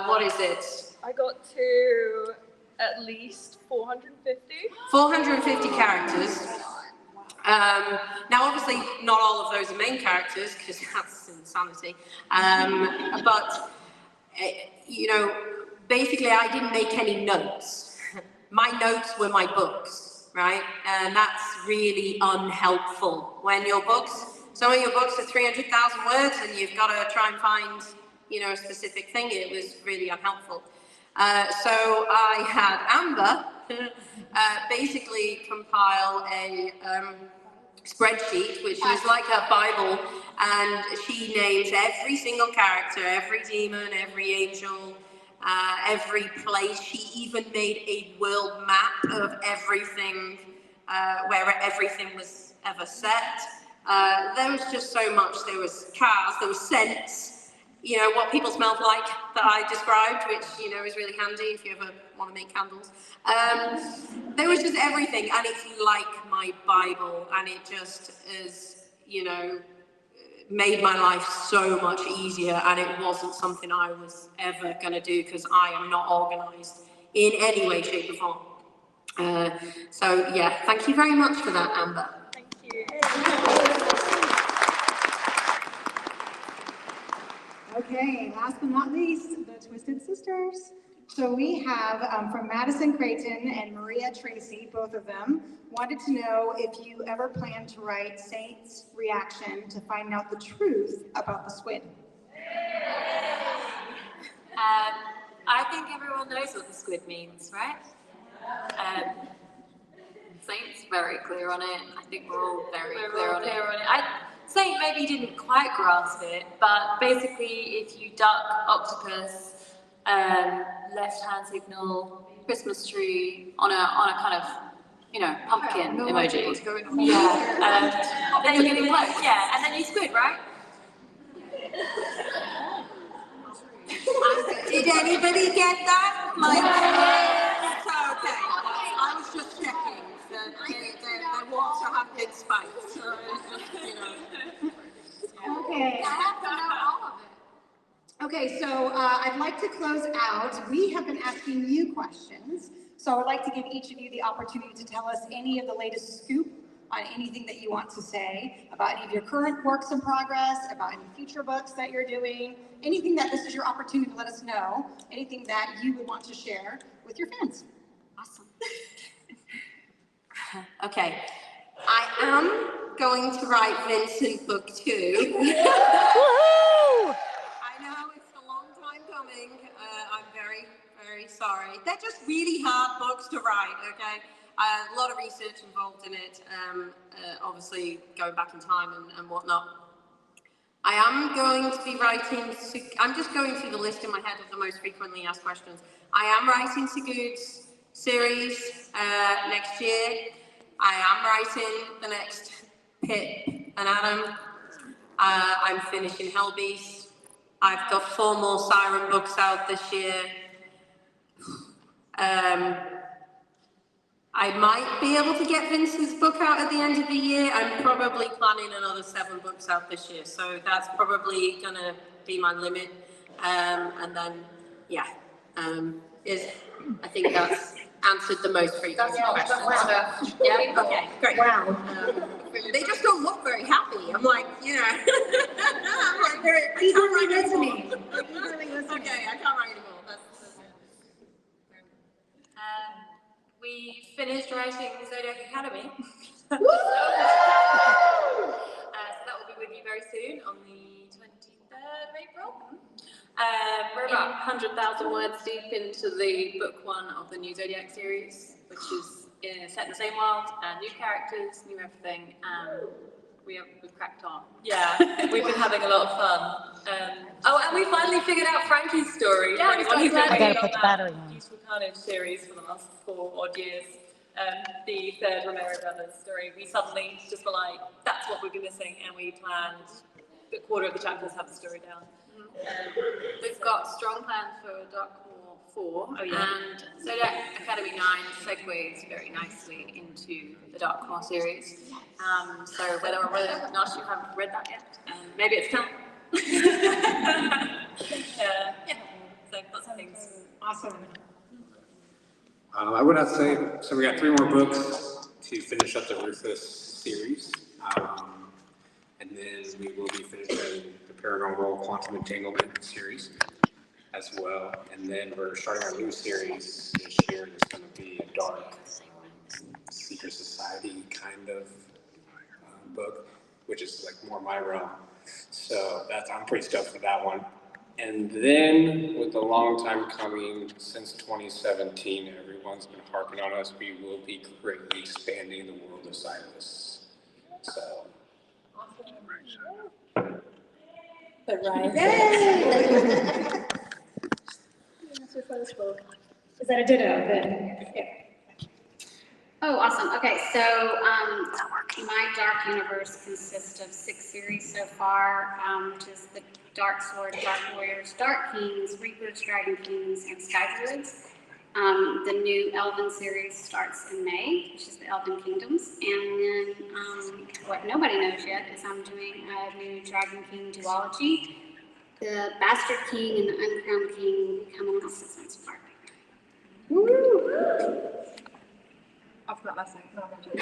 what is it? I got to at least 450. 450 characters. Now, obviously, not all of those are main characters, because that's insanity. But basically I didn't make any notes. My notes were my books, right? And that's really unhelpful. When some of your books are 300,000 words and you've got to try and find, a specific thing, it was really unhelpful. So I had Amber basically compile a spreadsheet, which was like a Bible, and she names every single character, every demon, every angel, every place. She even made a world map of everything, where everything was ever set. There was just so much. There was cars, there was scents, what people smelled like that I described, which, is really handy if you ever want to make candles. There was just everything, and it's like my Bible, and it just is, made my life so much easier, and it wasn't something I was ever going to do because I am not organised in any way, shape or form. So yeah, thank you very much for that, Amber. Thank you. Okay, last but not least, the Twisted Sisters. So we have from Madison Creighton and Maria Tracy, both of them, wanted to know if you ever plan to write Saint's reaction to find out the truth about the squid. I think everyone knows what the squid means, right? Saint's very clear on it. I think we're all very clear on it. Saint maybe didn't quite grasp it, but basically if you duck, octopus, left hand signal, Christmas tree on a kind of, you know, pumpkin emoji. What's going on? Yeah. Then you're getting close. Yeah, and then you squid, right? Did anybody get that? Like, okay. I was just checking that their water had been spiked. So, you know. Okay. I have to know all of it. Okay, so I'd like to close out. We have been asking you questions, so I would like to give each of you the opportunity to tell us any of the latest scoop on anything that you want to say about any of your current works in progress, about any future books that you're doing, anything that this is your opportunity to let us know, anything that you would want to share with your fans. Awesome. Okay. I am going to write Vincent book 2. Woohoo! I know it's a long time coming. I'm very, very sorry. They're just really hard books to write, okay? A lot of research involved in it, obviously going back in time and whatnot. I am going to be writing, I'm just going through the list in my head of the most frequently asked questions. I am writing Sigurd's series next year. I am writing the next Pip and Adam. I'm finishing Hellbeast. I've got 4 more Siren books out this year. I might be able to get Vincent's book out at the end of the year. I'm probably planning another 7 books out this year, so that's probably gonna be my limit. And then, yeah, I think that's answered the most frequent questions. Yeah, okay, great. Wow. They just don't look very happy. I'm like, you know, I'm like, they're eagerly listening. Eagerly listening. Okay, I can't write anymore. That's it. We finished writing Zodiac Academy. So that will be with you very soon on the 23rd of April. We're about 100,000 words deep into the book 1 of the new Zodiac series, which is set in the same world, new characters, new everything, and we've cracked on. Yeah, we've been having a lot of fun. And we finally figured out Frankie's story. Yeah, he's been I gotta put the battery on. Useful Carnage series for the last 4 odd years. The third Romero Brothers story. We suddenly just were like, that's what we've been missing, and we planned a quarter of the chapters have the story down. We've got strong plans for Dark Core 4, and Zodiac Academy 9 segues very nicely into the Dark Core series. So whether or not you haven't read that yet, maybe it's time. Yeah, so lots of things. Awesome. I would have to say, so we got 3 more books to finish up the Ruthless series. And then we will be finishing the Paranormal Quantum Entanglement series as well. And then we're starting our new series this year. It's going to be a dark secret society kind of book, which is like more my realm. So I'm pretty stoked for that one. And then, with a long time coming, since 2017, everyone's been harping on us, we will be greatly expanding the world of Silas. So. The Rise. Yay! That's your first book. Is that a ditto? Then, yeah. Oh, awesome. Okay, so my Dark Universe consists of 6 series so far, which is the Dark Sword, Dark Warriors, Dark Kings, Reapers, Dragon Kings, and Sky Druids. The new Elven series starts in May, which is the Elven Kingdoms. And then what nobody knows yet is I'm doing a new Dragon King duology. The Bastard King and the Uncrowned King will be coming out 6 months apart. Woo! I've got nothing. No, I'm joking.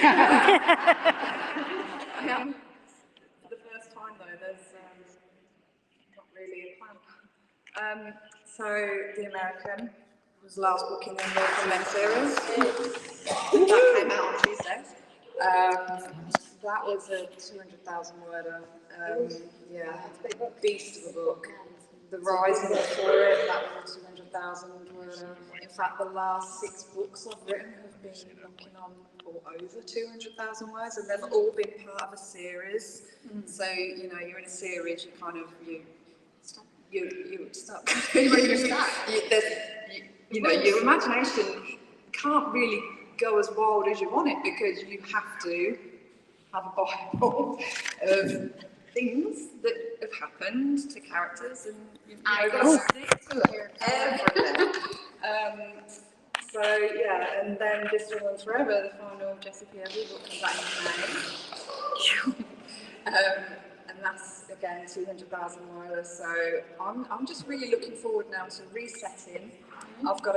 For the first time though, there's not really a plan. So The American was the last book in the American Men series. That came out on Tuesday. That was a 200,000 worder. Yeah, beast of a book. The Rising before it, that was a 200,000 word fact, the last 6 books I've written have been knocking on or over 200,000 words, and they've all been part of a series. So, you know, you're in a series, you kind of, you're stuck. You're stuck. You know, your imagination can't really go as wild as you want it, because you have to have a Bible of things that have happened to characters, and you've got to stick to everything. So yeah, and then This Will Run Forever, the final Jessie P. Every book comes out in May. And that's again 200,000 miles. So I'm just really looking forward now to resetting. I've got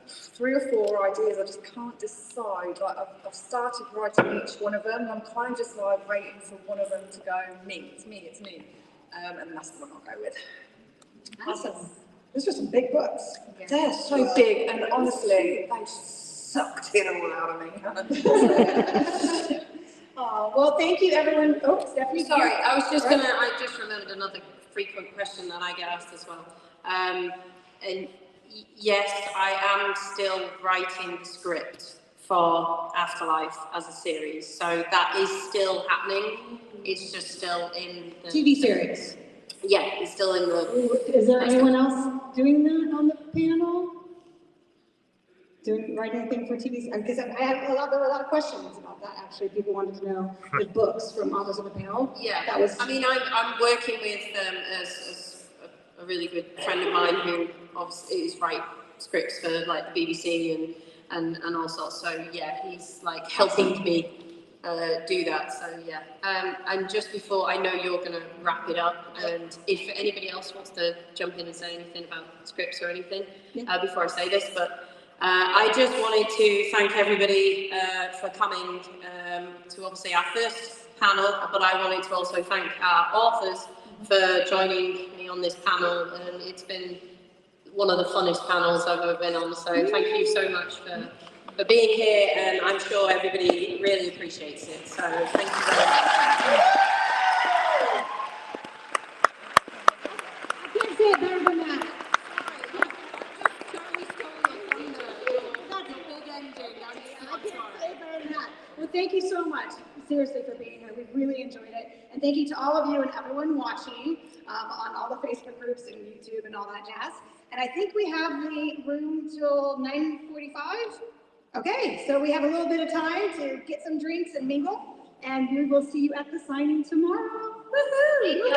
3 or 4 ideas. I just can't decide. Like I've started writing each one of them, and I'm kind of just like waiting for one of them to go, it's me. And that's the one I'll go with. Awesome. Those are some big books. Yeah. They're so big, and honestly, they sucked it all out of me. Oh, well, thank you, everyone. Oh, Stephanie. Sorry, I just remembered another frequent question that I get asked as well. And yes, I am still writing the script for Afterlife as a series, so that is still happening. It's just still in the TV series. Yeah, it's still in the. Is there anyone else doing that on the panel? Write anything for TV? Because there were a lot of questions about that. Actually, people wanted to know the books from others on the panel. Yeah, that was. I mean, I'm working with as a really good friend of mine who obviously is write scripts for like the BBC and all sorts. So yeah, he's like helping me do that. So yeah, and just before, I know you're going to wrap it up, and if anybody else wants to jump in and say anything about scripts or anything before I say this, but. I just wanted to thank everybody for coming to obviously our first panel, but I wanted to also thank our authors for joining me on this panel, and it's been one of the funnest panels I've ever been on, so thank you so much for being here, and I'm sure everybody really appreciates it, so thank you very much. I can't say it better than that. Well, thank you so much, seriously, for being here. We really enjoyed it. And thank you to all of you and everyone watching on all the Facebook groups and YouTube and all that jazz. And I think we have the room till 9:45. Okay, so we have a little bit of time to get some drinks and mingle. And we will see you at the signing tomorrow. Woohoo!